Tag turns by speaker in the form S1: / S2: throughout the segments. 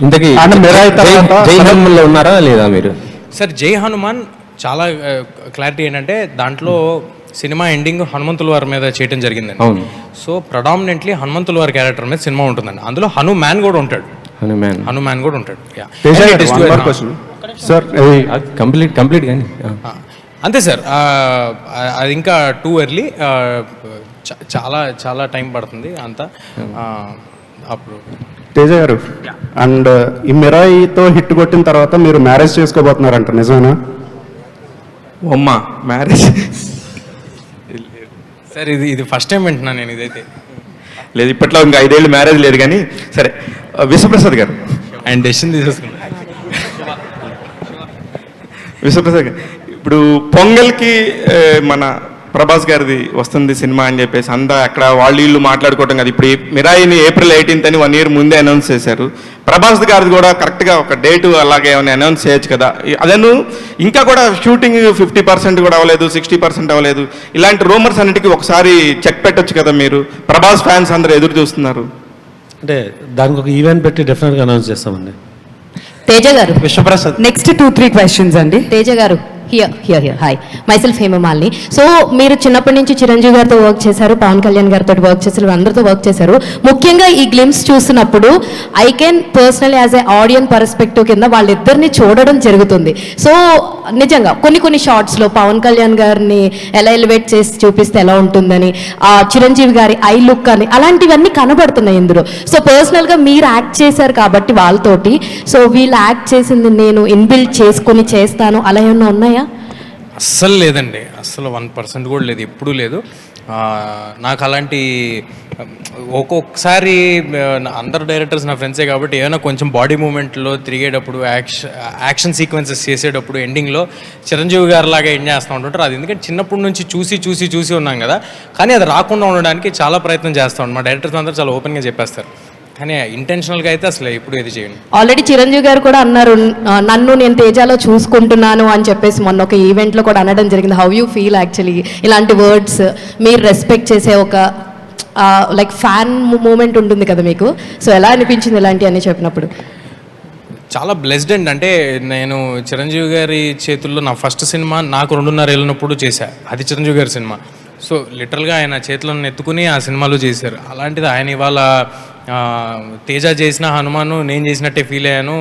S1: ఇంతకీ జై హనుమాన్లో ఉన్నారా లేదా మీరు?
S2: సార్ జై హనుమాన్ చాలా క్లారిటీ ఏంటంటే దాంట్లో సినిమా ఎండింగ్ హనుమంతుల వారి మీద చేయడం జరిగిందండి.
S1: అవును.
S2: సో ప్రొడామినెంట్లీ హనుమంతుల వారి క్యారెక్టర్ మీద సినిమా ఉంటుందండి. అందులో హనుమాన్ కూడా ఉంటాడు. హనుమాన్ కూడా ఉంటాడు.
S1: కంప్లీట్ కానీ
S2: అంతే సార్. అది ఇంకా టూ ఎర్లీ, చాలా చాలా టైం పడుతుంది అంతా. అప్పుడు
S3: తేజ గారు, అండ్ ఈ మిరాయితో హిట్ కొట్టిన తర్వాత మీరు మ్యారేజ్ చేసుకోబోతున్నారంట, నిజమేనా?
S1: అమ్మా మ్యారేజ్
S2: సార్ ఇది ఫస్ట్ టైం వింటున్నా నేను. ఇదైతే
S1: లేదు, ఇప్పట్లో ఇంకా 5 ఏళ్ళు మ్యారేజ్ లేదు కానీ. సరే, విశ్వప్రసాద్ గారు
S2: ఆయన డెసిషన్ తీసేసుకున్నాను.
S1: విశ్వప్రసాద్ గారు, ఇప్పుడు పొంగల్కి మన ప్రభాస్ గారిది వస్తుంది సినిమా అని చెప్పేసి అంతా అక్కడ వాళ్ళు మాట్లాడుకోవటం కదా. ఇప్పుడు మిరాయిని April 18th అని 1 year ముందే అనౌన్స్ చేశారు. ప్రభాస్ గారిది కూడా కరెక్ట్గా ఒక డేటు అలాగే ఏమైనా అనౌన్స్ చేయొచ్చు కదా. అదను ఇంకా కూడా షూటింగ్ 50% కూడా అవ్వలేదు, 60% అవ్వలేదు. ఇలాంటి రూమర్స్ అన్నిటికీ ఒకసారి చెక్ పెట్టొచ్చు కదా మీరు. ప్రభాస్ ఫ్యాన్స్ అందరూ ఎదురు చూస్తున్నారు.
S4: అంటే దానికి ఒక ఈవెంట్ పెట్టి డెఫినెట్గా అనౌన్స్ చేస్తామండి.
S5: తేజ గారు,
S4: విశ్వప్రసాద్,
S5: నెక్స్ట్ 2-3 క్వశ్చన్స్ అండి. తేజ గారు, here hi, myself Hemamalini. So మీరు చిన్నప్పటి నుంచి చిరంజీవి గారితో వర్క్ చేశారు, పవన్ కళ్యాణ్ గారితో వర్క్ చేశారు, అందరితో వర్క్ చేశారు. ముఖ్యంగా ఈ గ్లిమ్స్ చూస్తున్నప్పుడు I can personal as a audience perspective కింద వాళ్ళిద్దరిని చూడడం జరుగుతుంది. సో నిజంగా కొన్ని షార్ట్స్లో పవన్ కళ్యాణ్ గారిని ఎలా ఎలివేట్ చేసి చూపిస్తే ఎలా ఉంటుందని, చిరంజీవి గారి ఐ లుక్ అని అలాంటివన్నీ కనబడుతున్నాయి ఇందులో. సో పర్సనల్గా మీరు యాక్ట్ చేశారు కాబట్టి వాళ్ళతోటి, సో వీళ్ళు యాక్ట్ చేసింది నేను ఇన్బిల్డ్ చేసుకొని చేస్తాను అలా ఏమన్నా ఉన్నాయా?
S2: అస్సలు లేదండి, అస్సలు 1% కూడా లేదు, ఎప్పుడూ లేదు. నాకు అలాంటి ఒక్కొక్కసారి అందరు డైరెక్టర్స్ నా ఫ్రెండ్సే కాబట్టి ఏమైనా కొంచెం బాడీ మూమెంట్లో తిరిగేటప్పుడు యాక్షన్ సీక్వెన్సెస్ చేసేటప్పుడు ఎండింగ్లో చిరంజీవి గారు లాగా ఏం చేస్తూ ఉంటుంటారు. అది ఎందుకంటే చిన్నప్పటి నుంచి చూసి ఉన్నాం కదా. కానీ అది రాకుండా ఉండడానికి చాలా ప్రయత్నం చేస్తూ ఉంటాం. మా డైరెక్టర్స్ అందరూ చాలా ఓపెన్గా చెప్పేస్తారు. కానీ ఇంటెన్షనల్గా అయితే అసలు ఎప్పుడు ఏది చేయండి.
S5: ఆల్రెడీ చిరంజీవి గారు కూడా అన్నారు, నన్ను నేను తేజాలో చూసుకుంటున్నాను అని చెప్పేసి మొన్న ఒక ఈవెంట్లో కూడా అనడం జరిగింది. హౌ యూ ఫీల్ యాక్చువల్లీ ఇలాంటి వర్డ్స్? మీరు రెస్పెక్ట్ చేసే ఒక లైక్ ఫ్యాన్ మూమెంట్ ఉంటుంది కదా మీకు, సో ఎలా అనిపించింది ఇలాంటి అని చెప్పినప్పుడు?
S2: చాలా బ్లెస్డ్ అండి. అంటే నేను చిరంజీవి గారి చేతుల్లో నా ఫస్ట్ సినిమా నాకు 2.5 ఏళ్ళనప్పుడు చేశా. అది చిరంజీవి గారి సినిమా. సో లిటరల్గా ఆయన చేతులను ఎత్తుకుని ఆ సినిమాలో చేశారు. అలాంటిది ఆయన ఇవాళ తేజ చేసిన హనుమాను నేను చేసినట్టే ఫీల్ అయ్యాను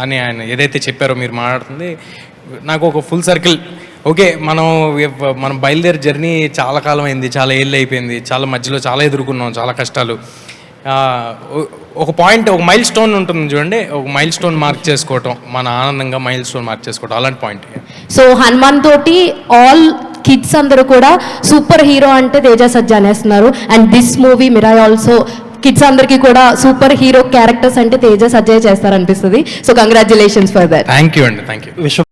S2: అని ఆయన ఏదైతే చెప్పారో మీరు మాట్లాడుతుంది, నాకు ఒక ఫుల్ సర్కిల్. ఓకే, మనం బయలుదేరి జర్నీ చాలా కాలం అయింది, చాలా ఏళ్ళు అయిపోయింది, చాలా మధ్యలో చాలా ఎదుర్కొన్నాం, చాలా కష్టాలు. ఒక పాయింట్, ఒక మైల్ స్టోన్ ఉంటుంది చూడండి, ఒక మైల్ స్టోన్ మార్క్ చేసుకోవటం, మన ఆనందంగా మైల్ స్టోన్ మార్క్ చేసుకోవటం, అలాంటి పాయింట్.
S5: సో హనుమాన్ తోటి ఆల్ కిడ్స్ అందరూ కూడా సూపర్ హీరో అంటే తేజ సజ్జా అనేస్తున్నారు. And this movie Mirai also kids అందరికీ కూడా సూపర్ హీరో క్యారెక్టర్స్ అంటే తేజ సజ్జా చేస్తారనిపిస్తుంది. So congratulations for that.
S2: Thank you అండి, థ్యాంక్ యూ.